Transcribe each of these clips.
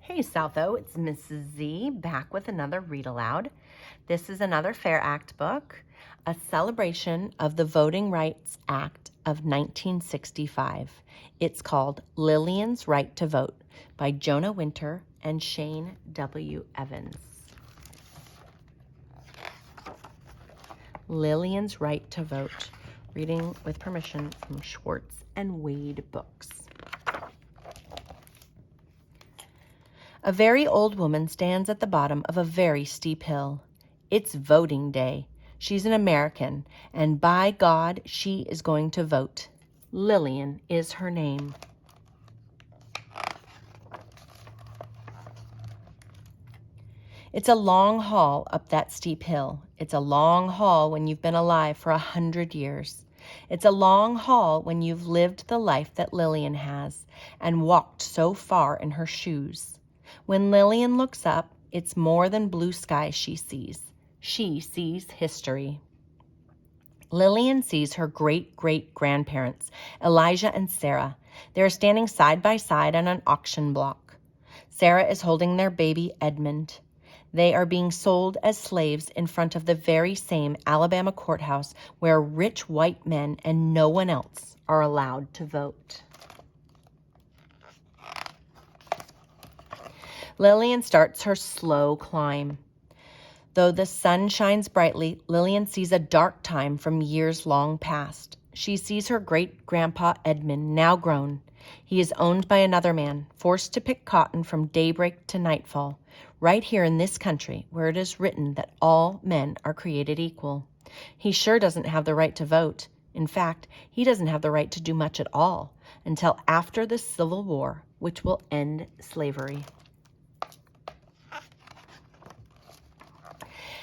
Hey Southo, it's Mrs. Z back with another Read Aloud. This is another Fair Act book, a celebration of the Voting Rights Act of 1965. It's called Lillian's Right to Vote by Jonah Winter and Shane W. Evans. Lillian's Right to Vote, reading with permission from Schwartz and Wade Books. A very old woman stands at the bottom of a very steep hill. It's voting day. She's an American, and by God, she is going to vote. Lillian is her name. It's a long haul up that steep hill. It's a long haul when you've been alive for 100 years. It's a long haul when you've lived the life that Lillian has and walked so far in her shoes. When Lillian looks up, it's more than blue sky she sees. She sees history. Lillian sees her great-great-grandparents, Elijah and Sarah. They're standing side by side on an auction block. Sarah is holding their baby, Edmund. They are being sold as slaves in front of the very same Alabama courthouse where rich white men and no one else are allowed to vote. Lillian starts her slow climb. Though the sun shines brightly, Lillian sees a dark time from years long past. She sees her great-grandpa Edmund, now grown. He is owned by another man, forced to pick cotton from daybreak to nightfall, right here in this country where it is written that all men are created equal. He sure doesn't have the right to vote. In fact, he doesn't have the right to do much at all until after the Civil War, which will end slavery.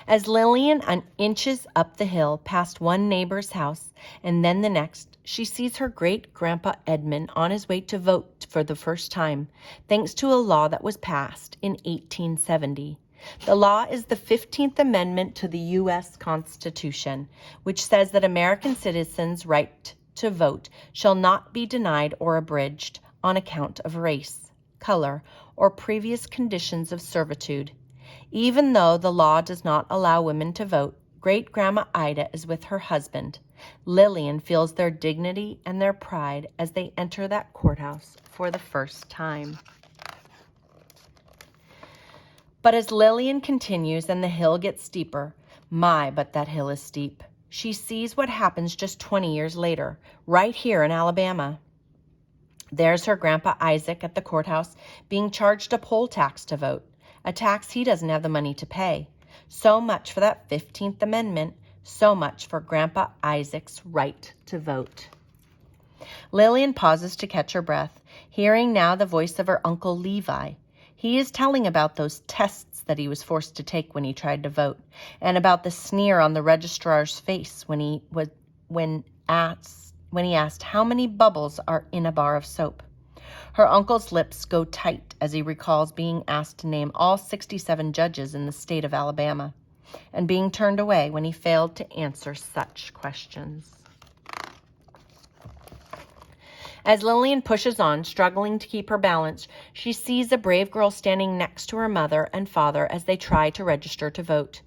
As Lillian inches up the hill past one neighbor's house and then the next, she sees her great-grandpa Edmund on his way to vote for the first time, thanks to a law that was passed in 1870. The law is the 15th Amendment to the U.S. Constitution, which says that American citizens' right to vote shall not be denied or abridged on account of race, color, or previous conditions of servitude. Even though the law does not allow women to vote, Great-Grandma Ida is with her husband. Lillian feels their dignity and their pride as they enter that courthouse for the first time. But as Lillian continues and the hill gets steeper, but that hill is steep, she sees what happens just 20 years later, right here in Alabama. There's her grandpa Isaac at the courthouse being charged a poll tax to vote. A tax he doesn't have the money to pay. So much for that 15th Amendment, so much for Grandpa Isaac's right to vote. Lillian pauses to catch her breath, hearing now the voice of her Uncle Levi. He is telling about those tests that he was forced to take when he tried to vote, and about the sneer on the registrar's face when he asked how many bubbles are in a bar of soap. Her uncle's lips go tight as he recalls being asked to name all 67 judges in the state of Alabama, and being turned away when he failed to answer such questions. As Lillian pushes on, struggling to keep her balance, she sees a brave girl standing next to her mother and father as they try to register to vote.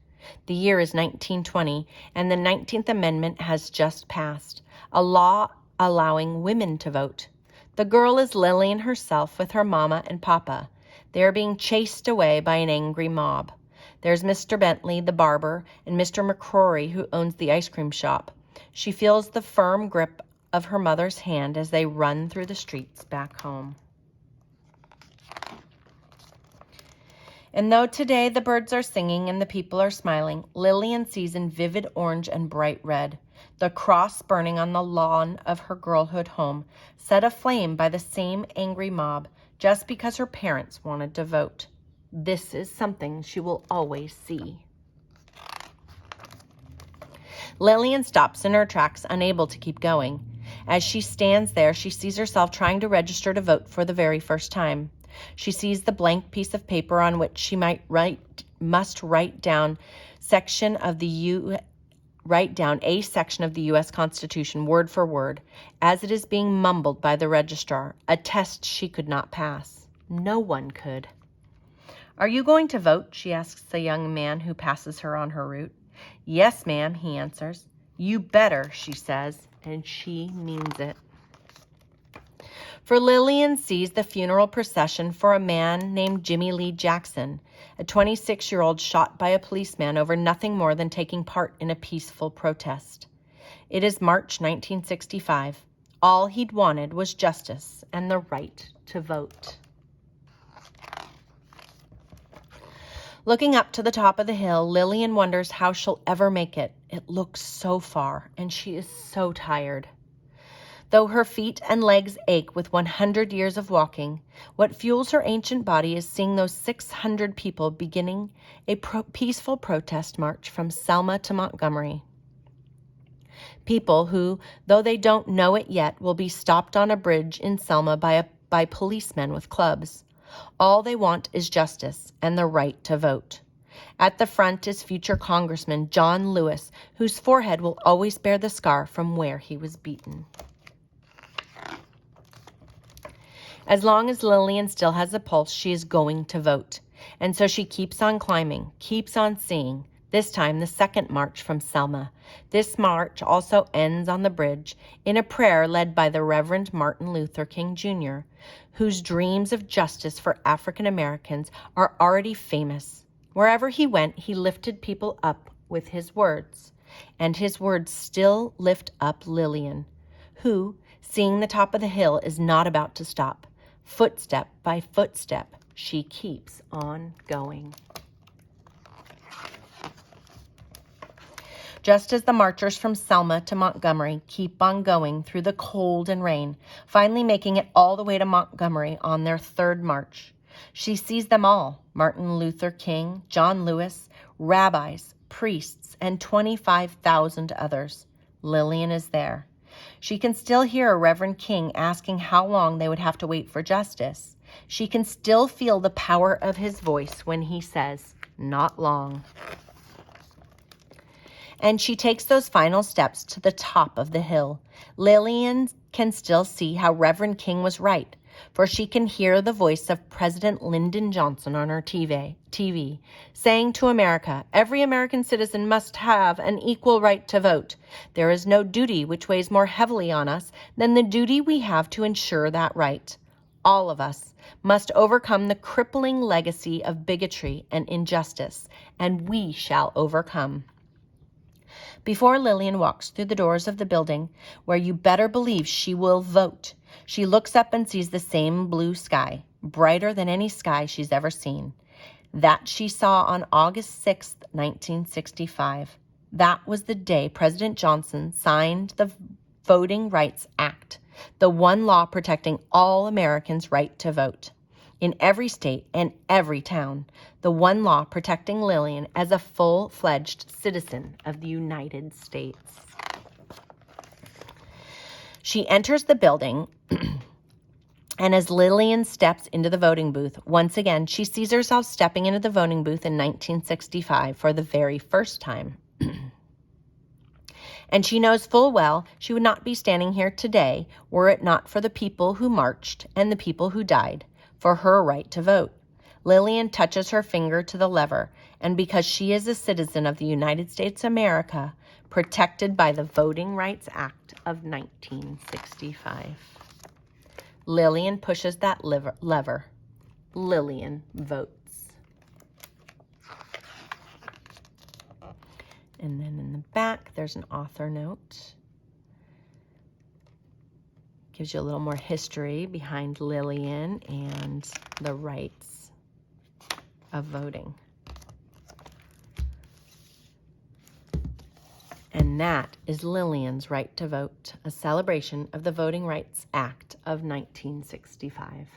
The year is 1920, and the 19th Amendment has just passed, a law allowing women to vote. The girl is Lillian herself with her mama and papa. They are being chased away by an angry mob. There's Mr. Bentley, the barber, and Mr. McCrory, who owns the ice cream shop. She feels the firm grip of her mother's hand as they run through the streets back home. And though today the birds are singing and the people are smiling, Lillian sees in vivid orange and bright red the cross burning on the lawn of her girlhood home, set aflame by the same angry mob just because her parents wanted to vote. This is something she will always see. Lillian stops in her tracks, unable to keep going. As she stands there, she sees herself trying to register to vote for the very first time. She sees the blank piece of paper on which she must write down a section of the U.S. Constitution word for word, as it is being mumbled by the registrar, a test she could not pass. No one could. "Are you going to vote?" she asks the young man who passes her on her route. "Yes, ma'am," he answers. "You better," she says, and she means it. For Lillian sees the funeral procession for a man named Jimmy Lee Jackson, a 26-year-old shot by a policeman over nothing more than taking part in a peaceful protest. It is March 1965. All he'd wanted was justice and the right to vote. Looking up to the top of the hill, Lillian wonders how she'll ever make it. It looks so far, and she is so tired. Though her feet and legs ache with 100 years of walking, what fuels her ancient body is seeing those 600 people beginning a peaceful protest march from Selma to Montgomery. People who, though they don't know it yet, will be stopped on a bridge in Selma by policemen with clubs. All they want is justice and the right to vote. At the front is future Congressman John Lewis, whose forehead will always bear the scar from where he was beaten. As long as Lillian still has a pulse, she is going to vote. And so she keeps on climbing, keeps on seeing, this time the second march from Selma. This march also ends on the bridge in a prayer led by the Reverend Martin Luther King Jr., whose dreams of justice for African Americans are already famous. Wherever he went, he lifted people up with his words. And his words still lift up Lillian, who, seeing the top of the hill, is not about to stop. Footstep by footstep, she keeps on going. Just as the marchers from Selma to Montgomery keep on going through the cold and rain, finally making it all the way to Montgomery on their third march, she sees them all: Martin Luther King, John Lewis, rabbis, priests, and 25,000 others. Lillian is there. She can still hear Reverend King asking how long they would have to wait for justice. She can still feel the power of his voice when he says, "Not long." And she takes those final steps to the top of the hill. Lillian can still see how Reverend King was right, for she can hear the voice of President Lyndon Johnson on her TV, saying to America, "Every American citizen must have an equal right to vote. There is no duty which weighs more heavily on us than the duty we have to ensure that right. All of us must overcome the crippling legacy of bigotry and injustice, and we shall overcome." Before Lillian walks through the doors of the building, where you better believe she will vote, she looks up and sees the same blue sky, brighter than any sky she's ever seen. That she saw on August 6th, 1965. That was the day President Johnson signed the Voting Rights Act, the one law protecting all Americans' right to vote. In every state and every town, the one law protecting Lillian as a full-fledged citizen of the United States. She enters the building, and as Lillian steps into the voting booth, once again, she sees herself stepping into the voting booth in 1965 for the very first time. And she knows full well she would not be standing here today were it not for the people who marched and the people who died for her right to vote. Lillian touches her finger to the lever, and because she is a citizen of the United States of America, protected by the Voting Rights Act of 1965. Lillian pushes that lever. Lillian votes. And then in the back, there's an author note. Gives you a little more history behind Lillian and the rights of voting. And that is Lillian's Right to Vote, a celebration of the Voting Rights Act of 1965.